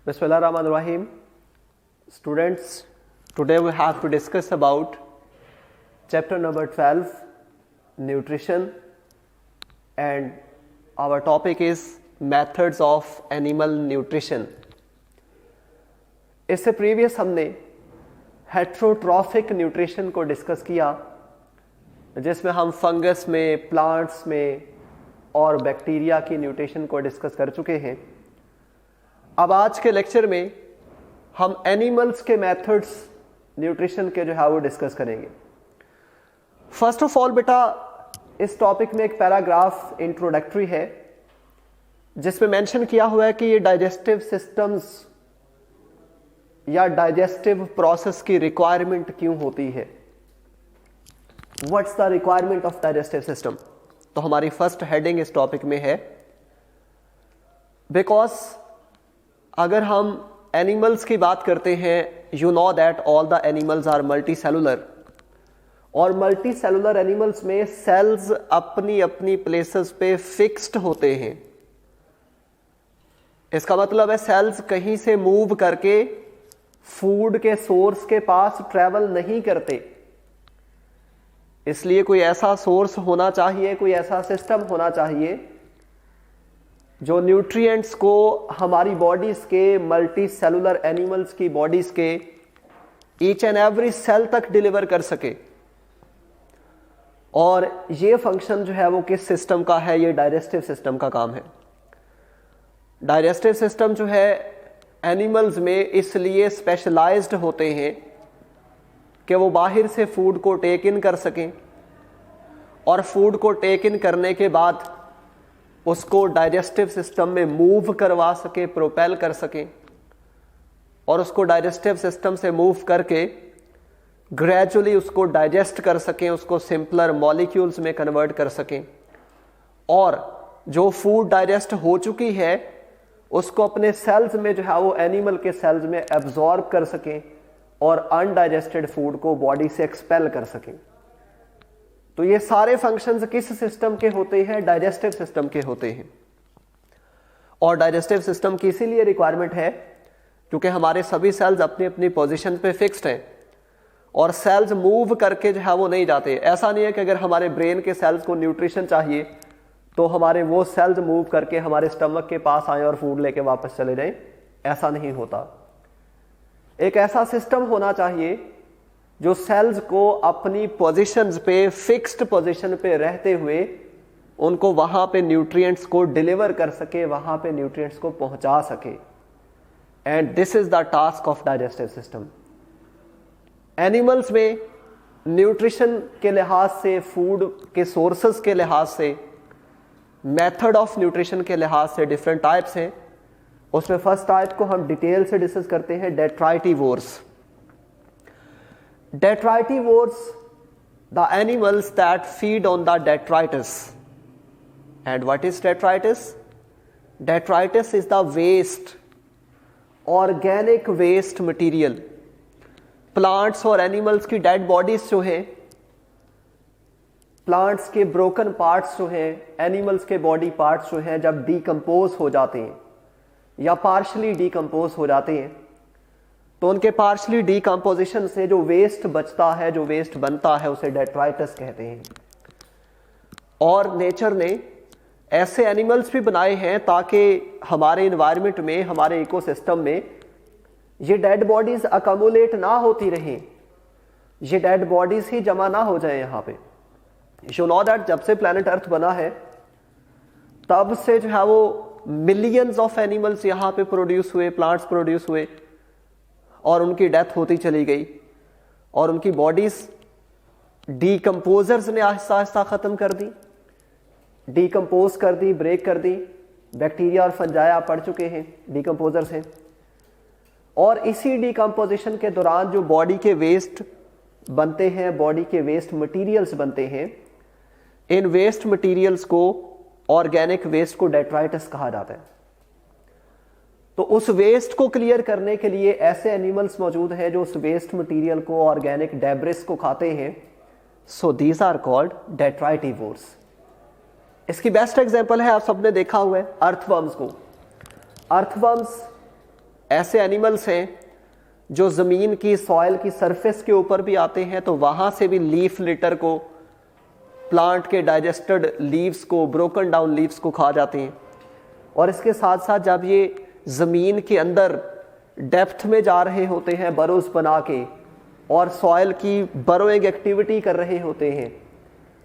Bismillahirrahmanirrahim. Students, today we have to discuss about chapter number 12, nutrition, and our topic is methods of animal nutrition. इससे previous हमने heterotrophic nutrition को discuss किया, जिसमें हम fungus में, plants में और बैक्टीरिया की न्यूट्रिशन को डिस्कस कर चुके हैं. अब आज के लेक्चर में हम एनिमल्स के मेथड्स न्यूट्रिशन के जो है वो डिस्कस करेंगे. फर्स्ट ऑफ ऑल बेटा, इस टॉपिक में एक पैराग्राफ इंट्रोडक्टरी है जिसमें मेंशन किया हुआ है कि ये डाइजेस्टिव सिस्टम्स या डाइजेस्टिव प्रोसेस की रिक्वायरमेंट क्यों होती है. What's the requirement of digestive system. तो हमारी फर्स्ट हेडिंग इस टॉपिक में है बिकॉज अगर हम एनिमल्स की बात करते हैं, you know that all the animals are multicellular, और मल्टी सेलुलर एनिमल्स में सेल्स अपनी अपनी प्लेसेस पे फिक्स्ड होते हैं. इसका मतलब है सेल्स कहीं से मूव करके फूड के सोर्स के पास ट्रेवल नहीं करते. इसलिए कोई ऐसा सोर्स होना चाहिए, कोई ऐसा सिस्टम होना चाहिए जो न्यूट्रिएंट्स को हमारी बॉडीज के, मल्टी सेलुलर एनिमल्स की बॉडीज के ईच एंड एवरी सेल तक डिलीवर कर सके. और ये फंक्शन जो है वो किस सिस्टम का है? ये डाइजेस्टिव सिस्टम का काम है. डाइजेस्टिव सिस्टम जो है एनिमल्स में इसलिए स्पेशलाइज्ड होते हैं कि वो बाहर से फूड को टेक इन कर सकें और फूड को टेक इन करने के बाद उसको डाइजेस्टिव सिस्टम में मूव करवा सके, प्रोपेल कर सकें, और उसको डाइजेस्टिव सिस्टम से मूव करके ग्रेजुअली उसको डाइजेस्ट कर सकें, उसको सिंपलर मॉलिक्यूल्स में कन्वर्ट कर सकें, और जो फूड डाइजेस्ट हो चुकी है उसको अपने सेल्स में जो है वो एनिमल के सेल्स में एब्जॉर्ब कर सकें और अनडाइजेस्टेड फूड को बॉडी से एक्सपेल कर सकें. तो ये सारे फंक्शंस किस सिस्टम के होते हैं? डाइजेस्टिव सिस्टम के होते हैं. और डाइजेस्टिव सिस्टम की इसीलिए रिक्वायरमेंट है क्योंकि हमारे सभी सेल्स अपनी अपनी पोजीशन पे फिक्स्ड हैं और सेल्स मूव करके जो है वो नहीं जाते. ऐसा नहीं है कि अगर हमारे ब्रेन के सेल्स को न्यूट्रिशन चाहिए तो हमारे वो सेल्स मूव करके हमारे स्टमक के पास आए और फूड लेके वापस चले जाएं. ऐसा नहीं होता. एक ऐसा सिस्टम होना चाहिए जो सेल्स को अपनी पोजीशंस पे, फिक्स्ड पोजीशन पे रहते हुए उनको वहां पे न्यूट्रिएंट्स को डिलीवर कर सके, वहां पे न्यूट्रिएंट्स को पहुंचा सके. And this is the task of digestive system. Animals में न्यूट्रिशन के लिहाज से, फूड के सोर्सेस के लिहाज से, मेथड ऑफ न्यूट्रिशन के लिहाज से डिफरेंट टाइप्स हैं. उसमें फर्स्ट टाइप को हम डिटेल से डिस्कस करते हैं, डेट्राइटिवोर्स. Detritivores, the animals that feed on the detritus. And what is detritus? Detritus is the waste, organic waste material. Plants और animals की dead bodies जो हैं, plants के broken parts जो हैं, animals के body parts जो हैं, जब decompose हो जाते हैं या partially decompose हो जाते हैं तो उनके पार्शली डीकम्पोजिशन से जो वेस्ट बचता है, जो वेस्ट बनता है, उसे डेट्राइटस कहते हैं. और नेचर ने ऐसे एनिमल्स भी बनाए हैं ताकि हमारे इन्वायरमेंट में, हमारे इकोसिस्टम में ये डेड बॉडीज अकमुलेट ना होती रहें, ये डेड बॉडीज ही जमा ना हो जाए यहाँ पे. यू नो दैट जब से प्लैनेट अर्थ बना है तब से जो है वो मिलियंस ऑफ एनिमल्स यहाँ पे प्रोड्यूस हुए, प्लांट्स प्रोड्यूस हुए, और उनकी डेथ होती चली गई और उनकी बॉडीज डीकम्पोजर्स ने आहिस्ता आहिस्ता खत्म कर दी, डीकम्पोज कर दी, ब्रेक कर दी. बैक्टीरिया और फंजाई पड़ चुके हैं, डीकम्पोजर्स हैं. और इसी डीकम्पोजिशन के दौरान जो बॉडी के वेस्ट बनते हैं, बॉडी के वेस्ट मटेरियल्स बनते हैं, इन वेस्ट मटेरियल्स को, ऑर्गेनिक वेस्ट को डेट्राइटस कहा जाता है. तो उस वेस्ट को क्लियर करने के लिए ऐसे एनिमल्स मौजूद हैं जो उस वेस्ट मटेरियल को, ऑर्गेनिक डेब्रिस को खाते हैं. So these are called detritivores. इसकी बेस्ट एग्जांपल है, आप सबने देखा हुआ है, अर्थवर्म्स को. अर्थवर्म्स ऐसे एनिमल्स हैं जो ज़मीन की सॉइल की सरफेस के ऊपर भी आते हैं, तो वहाँ से भी लीफ लिटर को, प्लांट के डाइजेस्टेड लीव्स को, ब्रोकन डाउन लीव्स को खा जाते हैं। और इसके साथ साथ जब ये ज़मीन के अंदर डेप्थ में जा रहे होते हैं बरोज बना के और सॉइल की बरोइंग एक्टिविटी कर रहे होते हैं,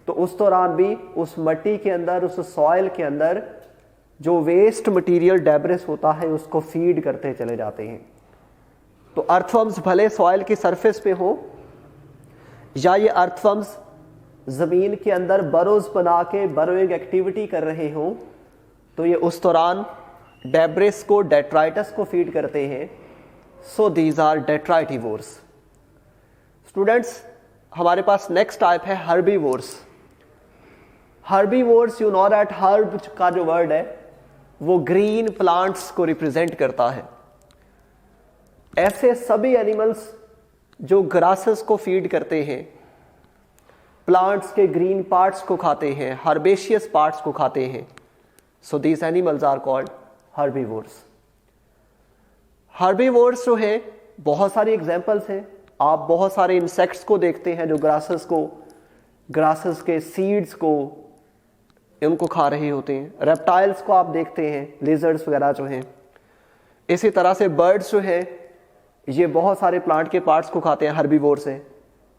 तो उस दौरान भी उस मिट्टी के अंदर, उस सॉइल के अंदर जो वेस्ट मटेरियल डेब्रिस होता है उसको फीड करते चले जाते हैं। तो अर्थवर्म्स भले सॉइल की सरफेस पे हो या ये अर्थवर्म्स ज़मीन के अंदर बरोज बना के बरोइंग एक्टिविटी कर रहे हों, तो ये उस दौरान डेब्रिस को, डेट्राइटस को फीड करते हैं। So these are detritivores. Students, हमारे पास नेक्स्ट टाइप है herbivores. Herbivores, you know that herb का जो वर्ड है वो ग्रीन प्लांट्स को रिप्रेजेंट करता है। ऐसे सभी एनिमल्स जो ग्रासेस को फीड करते हैं, प्लांट्स के ग्रीन पार्ट्स को खाते हैं, हर्बेशियस पार्ट्स को खाते हैं, so these animals are called herbivores. Herbivores जो है, बहुत सारी एग्जांपल्स हैं। आप बहुत सारे इंसेक्ट्स को देखते हैं जो ग्रासेस के सीड्स को, उनको खा रहे होते हैं। रेप्टाइल्स को आप देखते हैं, लिजर्ड्स वगैरह जो हैं। इसी तरह से बर्ड्स जो है ये बहुत सारे प्लांट के पार्ट्स को खाते हैं, हर्बीवोर्स हैं।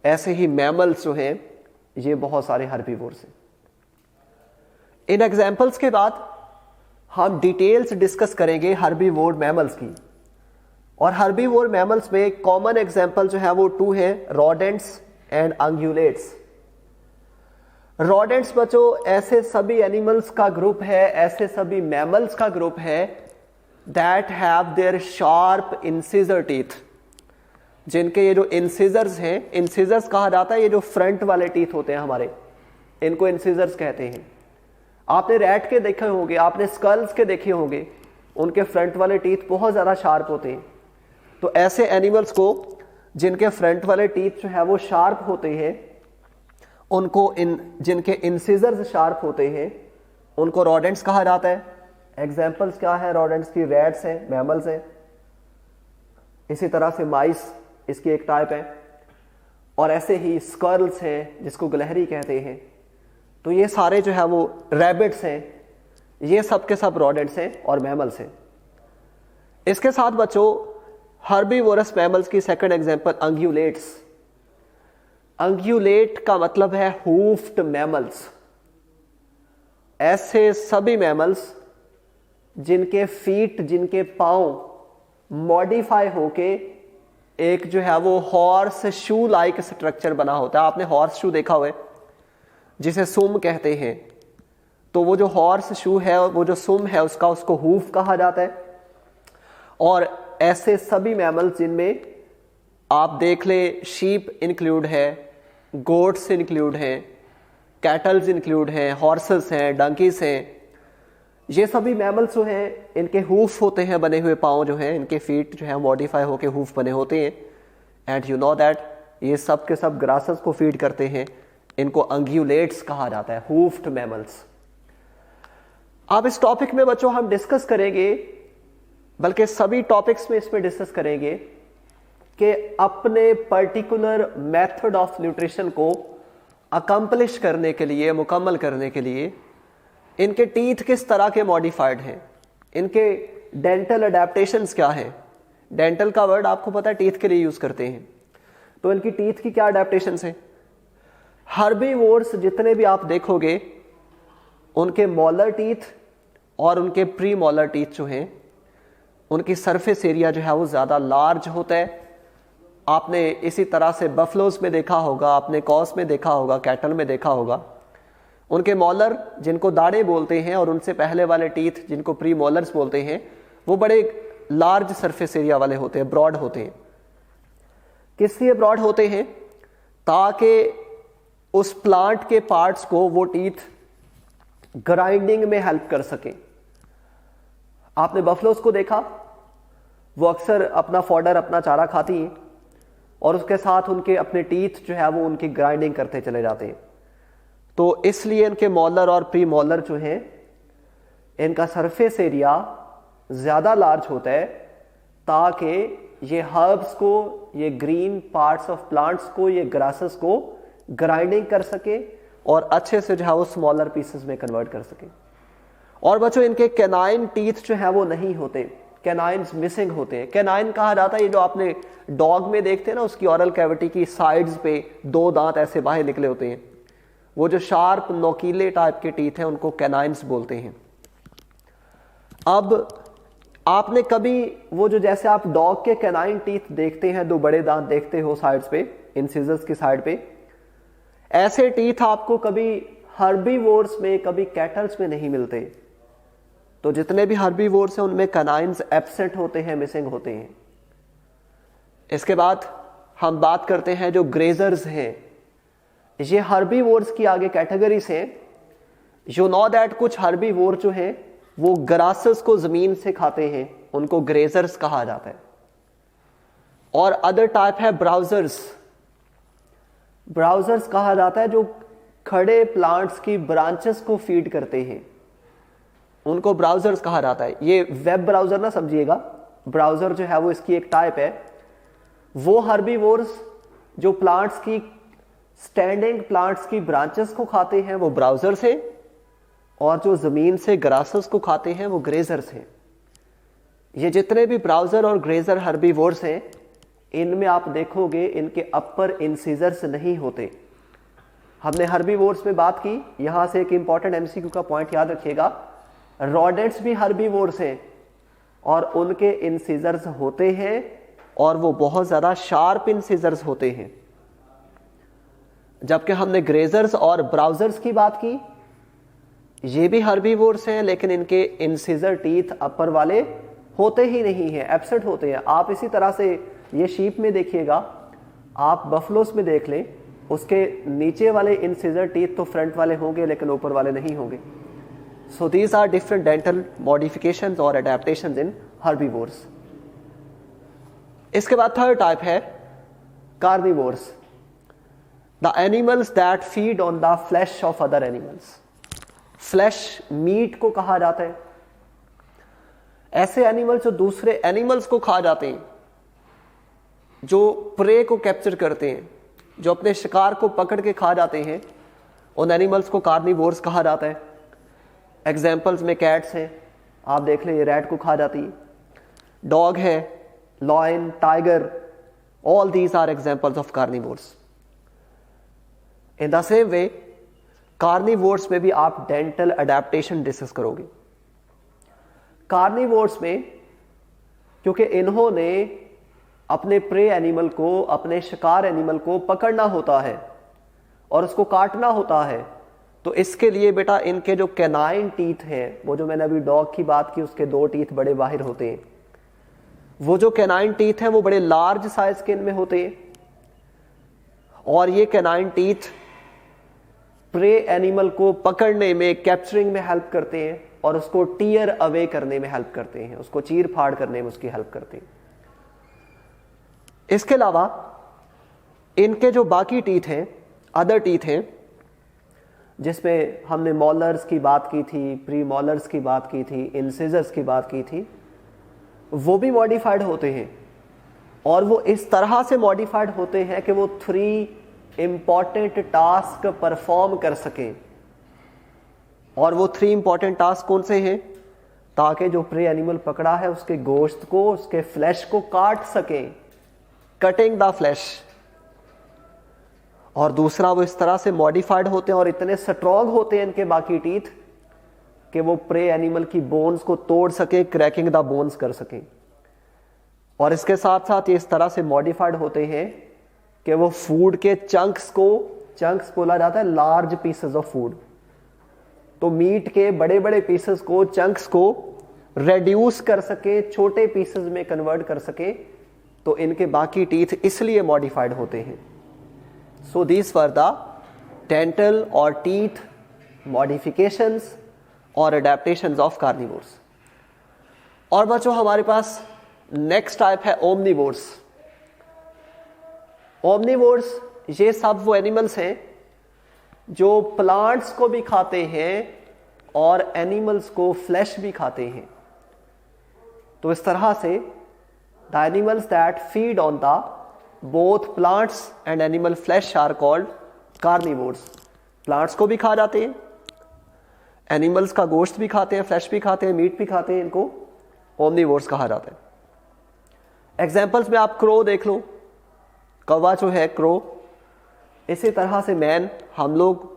ऐसे ही मैमल्स जो हैं ये बहुत सारे हर्बीवोर्स हैं। इन एग्जाम्पल्स के बाद हम डिटेल्स डिस्कस करेंगे हर्बीवोर मैमल्स की। और हर्बीवोर मैमल्स में कॉमन एग्जाम्पल जो है वो 2 है, रोडेंट्स एंड अंग्युलेट्स। रोडेंट्स बच्चों ऐसे सभी एनिमल्स का ग्रुप है, ऐसे सभी मैमल्स का ग्रुप है that have their sharp incisor teeth, जिनके ये जो इंसिजर्स हैं, इंसिजर्स कहा जाता है ये जो फ्रंट वाले टीथ होते हैं हमारे, इनको इंसिजर्स कहते हैं। आपने रैट के देखे होंगे, आपने स्कल्स के देखे होंगे, उनके फ्रंट वाले टीथ बहुत ज़्यादा शार्प होते हैं। तो ऐसे एनिमल्स को जिनके फ्रंट वाले टीथ जो है वो शार्प होते हैं, उनको जिनके इंसिजर्स शार्प होते हैं, उनको रोडेंट्स कहा जाता है। एग्जाम्पल्स क्या है रोडेंट्स की? रैट्स हैं, मैमल्स हैं। इसी तरह से माइस इसकी एक टाइप है, और ऐसे ही स्कर्ल्स हैं जिसको गिलहरी कहते हैं। तो ये सारे जो है वो रैबिट्स हैं, ये सब के सब रोडेंट्स हैं और मैमल्स हैं। इसके साथ बच्चों हर्बीवोरस मैमल्स की सेकंड एग्जांपल अंग्युलेट्स। अंग्युलेट का मतलब है हूफ्ड मैमल्स। ऐसे सभी मैमल्स जिनके फीट, जिनके पांव मॉडिफाई होके एक जो है वो हॉर्स शू लाइक स्ट्रक्चर बना होता है। आपने हॉर्स शू देखा हुआ है जिसे सुम कहते हैं। तो वो जो हॉर्स शू है, वो जो सुम है उसको हूफ कहा जाता है। और ऐसे सभी मैमल्स जिनमें आप देख ले, शीप इंक्लूड है, गोट्स इंक्लूड हैं, कैटल्स इंक्लूड हैं, हॉर्सेस हैं, डंकीज हैं। ये सभी मैमल्स जो हैं इनके हूफ होते हैं, बने हुए पाँव जो हैं, इनके फीट जो हैं मॉडिफाई होके हूफ बने होते हैं। एंड यू नो दैट ये सब के सब ग्रासेस को फीड करते हैं। इनको अंग्युलेट्स कहा जाता है, हूफ्ड मैमल्स। अब इस टॉपिक में बच्चों हम डिस्कस करेंगे, बल्कि सभी टॉपिक्स में इसमें डिस्कस करेंगे कि अपने पर्टिकुलर मेथड ऑफ न्यूट्रिशन को अकम्प्लिश करने के लिए, मुकम्मल करने के लिए इनके टीथ किस तरह के मॉडिफाइड हैं, इनके डेंटल अडेप्टेशंस क्या है। डेंटल का वर्ड आपको पता है टीथ के लिए यूज करते हैं। तो इनकी टीथ की क्या अडेप्टेशंस हैं। हर्बीवोर्स जितने भी आप देखोगे, उनके मॉलर टीथ और उनके प्री मॉलर टीथ जो हैं, उनकी सरफेस एरिया जो है वो ज़्यादा लार्ज होता है। आपने इसी तरह से बफलोज में देखा होगा, आपने कॉस में देखा होगा, कैटल में देखा होगा। उनके मॉलर जिनको दाढ़े बोलते हैं और उनसे पहले वाले टीथ जिनको प्री मॉलर्स बोलते हैं, वो बड़े लार्ज सरफेस एरिया वाले होते हैं, ब्रॉड होते हैं। किस लिए ब्रॉड होते हैं? ताकि उस प्लांट के पार्ट्स को वो टीथ ग्राइंडिंग में हेल्प कर सकें। आपने बफलोस को देखा, वो अक्सर अपना फॉडर, अपना चारा खाती हैं और उसके साथ उनके अपने टीथ जो है वो उनकी ग्राइंडिंग करते चले जाते हैं। तो इसलिए इनके मॉलर और प्री मॉलर जो हैं, इनका सरफेस एरिया ज़्यादा लार्ज होता है ताकि ये हर्ब्स को, ये ग्रीन पार्ट्स ऑफ प्लांट्स को, ये ग्रासेस को ग्राइंडिंग कर सके और अच्छे से जो है वो स्मॉलर पीसेस में कन्वर्ट कर सके। और बच्चों इनके कैनाइन टीथ जो है वो नहीं होते, कैनाइन्स मिसिंग होते हैं। कैनाइन कहा जाता है ये जो आपने डॉग में देखते हैं ना, उसकी ऑरल कैविटी की साइड्स पे 2 दांत ऐसे बाहर निकले होते हैं, वो जो शार्प नोकीले टाइप के टीथ हैं उनको कैनाइन्स बोलते हैं। अब आपने कभी वो जो जैसे आप डॉग के कैनाइन टीथ देखते हैं, 2 बड़े दांत देखते हो साइड्स पे, इंसिजर्स की साइड पे, ऐसे टीथ आपको कभी हर्बीवोर्स में, कभी कैटल्स में नहीं मिलते। तो जितने भी हर्बीवोर्स हैं उनमें कैनाइन्स एब्सेंट होते हैं, मिसिंग होते हैं। इसके बाद हम बात करते हैं जो ग्रेजर्स हैं, ये हर्बीवोर्स की आगे कैटेगरीज हैं। यू नो दैट कुछ हर्बीवोर जो हैं वो ग्रासेस को जमीन से खाते हैं, उनको ग्रेजर्स कहा जाता है। और अदर टाइप है ब्राउजर्स। ब्राउजर्स कहा जाता है जो खड़े प्लांट्स की ब्रांचेस को फीड करते हैं, उनको ब्राउजर्स कहा जाता है। ये वेब ब्राउजर ना समझिएगा, ब्राउजर जो है वो इसकी एक टाइप है। वो हर्बीवोर्स जो प्लांट्स की, स्टैंडिंग प्लांट्स की ब्रांचेस को खाते हैं वो ब्राउजर्स हैं, और जो जमीन से ग्रासेस को खाते हैं वो ग्रेजर्स हैं। ये जितने भी ब्राउजर और ग्रेजर हर्बीवोर्स हैं, इनमें आप देखोगे इनके अपर इंसिजर्स नहीं होते। हमने हर्बीवोर्स में बात की, यहां से एक इंपॉर्टेंट एमसीक्यू का पॉइंट याद रखिएगा, रोडेंट्स भी हर्बीवोर्स हैं और उनके इंसिजर्स होते हैं और वो बहुत ज्यादा शार्प इंसिजर्स होते हैं। जबकि हमने ग्रेजर्स और ब्राउजर्स की बात की, ये भी हर्बीवोर्स हैं लेकिन इनके इंसिजर टीथ अपर वाले होते ही नहीं हैं, एब्सेंट होते हैं। आप इसी तरह से ये शीप में देखिएगा, आप बफलोस में देख लें, उसके नीचे वाले इंसिजर टीथ तो फ्रंट वाले होंगे लेकिन ऊपर वाले नहीं होंगे। So these are different dental modifications और अडेप्टेशंस इन हर्बीवोर्स। इसके बाद थर्ड टाइप है carnivores, the animals that feed on the flesh of other animals. Flesh meat को कहा जाता है। ऐसे एनिमल्स जो दूसरे एनिमल्स को खा जाते हैं, जो प्रे को कैप्चर करते हैं, जो अपने शिकार को पकड़ के खा जाते हैं, उन एनिमल्स को कार्निवोर्स कहा जाता है। एग्जाम्पल्स में कैट्स हैं, आप देख लें ये रैट को खा जाती है, डॉग है, lion, tiger, all these are examples of carnivores. In the same way carnivores में भी आप डेंटल अडेप्टेशन डिस्कस करोगे। कार्निवोर्स में क्योंकि इन्होंने अपने प्रे एनिमल को, अपने शिकार एनिमल को पकड़ना होता है और उसको काटना होता है, तो इसके लिए बेटा इनके जो कैनाइन टीथ हैं, वो जो मैंने अभी डॉग की बात की उसके 2 टीथ बड़े बाहर होते हैं, वो जो कैनाइन टीथ हैं वो बड़े लार्ज साइज के इनमें होते हैं। और ये कैनाइन टीथ प्रे एनिमल को पकड़ने में, कैप्चरिंग में हेल्प करते हैं और उसको टीयर अवे करने में हेल्प करते हैं, उसको चीर फाड़ करने में उसकी हेल्प करते हैं। इसके अलावा इनके जो बाकी टीथ हैं, अदर टीथ हैं, जिसमें हमने मॉलर्स की बात की थी, प्री मॉलर्स की बात की थी, इंसिजर्स की बात की थी, वो भी मॉडिफाइड होते हैं। और वो इस तरह से मॉडिफाइड होते हैं कि वो 3 इंपॉर्टेंट टास्क परफॉर्म कर सकें। और वो 3 इंपॉर्टेंट टास्क कौन से हैं? ताकि जो प्रे एनिमल पकड़ा है उसके गोश्त को, उसके फ्लैश को काट सकें, कटिंग द फ्लैश। और दूसरा, वो इस तरह से मॉडिफाइड होते हैं और इतने स्ट्रॉन्ग होते हैं इनके बाकी टीथ कि वो प्रे एनिमल की बोन्स को तोड़ सके, क्रैकिंग द बोन्स कर सके। और इसके साथ साथ ये इस तरह से मॉडिफाइड होते हैं कि वो फूड के चंक्स को, चंक्स बोला जाता है लार्ज पीसेस ऑफ फूड, तो मीट के बड़े बड़े पीसेस को, चंक्स को रेड्यूस कर सके, छोटे पीसेस में कन्वर्ट कर सके। तो इनके बाकी टीथ इसलिए मॉडिफाइड होते हैं। So these were the dental और टीथ मॉडिफिकेशंस और अडेप्टेशंस ऑफ कार्निवोर्स। और बच्चों हमारे पास नेक्स्ट टाइप है ओमनिवोर्स। ओमनिवोर्स ये सब वो एनिमल्स हैं जो प्लांट्स को भी खाते हैं और एनिमल्स को फ्लैश भी खाते हैं। तो इस तरह से The animals that feed on the both plants and animal flesh are called carnivores. Plants को भी खा जाते हैं, एनिमल्स का गोश्त भी खाते हैं, फ्लैश भी खाते हैं, मीट भी खाते हैं, इनको ओमनीवोर्स कहा जाता है। एग्जाम्पल्स में आप क्रो देख लो, कौवा जो है क्रो। इसी तरह से मैन, हम लोग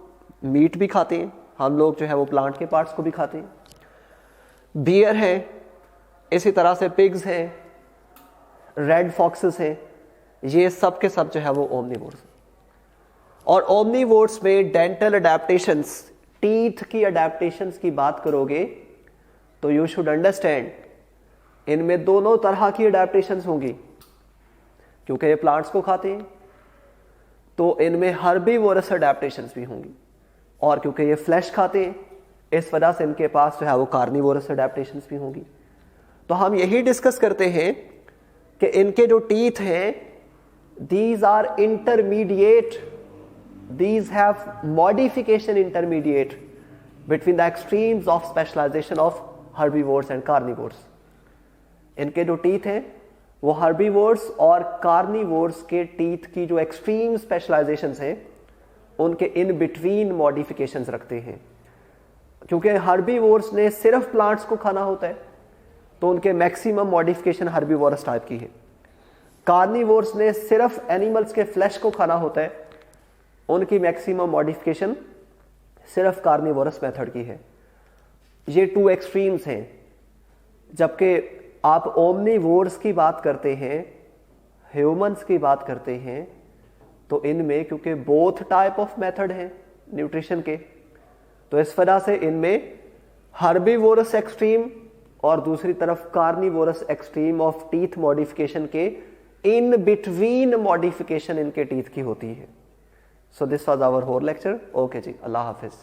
मीट भी खाते हैं, हम लोग जो है वो प्लांट के पार्ट्स को भी खाते हैं। बियर है, इसी तरह से पिग्स हैं, रेड फॉक्सेस हैं, ये सब के सब जो है वो ओमनीवोर्स। और ओमनीवोर्स में डेंटल अडेप्टेशंस, टीथ की अडेप्टेशंस की बात करोगे तो यू शुड अंडरस्टैंड इनमें दोनों तरह की अडेप्टेशंस होंगी, क्योंकि ये प्लांट्स को खाते हैं तो इनमें हर्बीवोरस अडेप्टेशंस भी होंगी, और क्योंकि ये फ्लैश खाते हैं इस वजह से इनके पास जो है वो कार्निवोरस अडेप्टेशंस भी होंगी। तो हम यही डिस्कस करते हैं कि इनके जो टीथ हैं, these are intermediate, these have modification intermediate between the extremes of specialization of herbivores and carnivores. इनके जो टीथ हैं वो herbivores और carnivores के टीथ की जो extreme specializations हैं उनके in between modifications रखते हैं। क्योंकि herbivores ने सिर्फ plants को खाना होता है तो उनके maximum modification herbivorous type की है। carnivores ने सिर्फ animals के flesh को खाना होता है, उनकी मैक्सिमम मॉडिफिकेशन सिर्फ कार्निवोरस मेथड की है। ये टू एक्सट्रीम्स हैं। जबकि आप ओमनीवोर्स की बात करते हैं, ह्यूमंस की बात करते हैं, तो इनमें क्योंकि बोथ टाइप ऑफ मेथड हैं न्यूट्रिशन के, तो इस वजह से इनमें हर्बीवोरस एक्सट्रीम और दूसरी तरफ carnivorous extreme of teeth modification के इन बिटवीन मॉडिफिकेशन इनके टीथ की होती है। So this was our whole lecture. Okay ji, Allah Hafiz.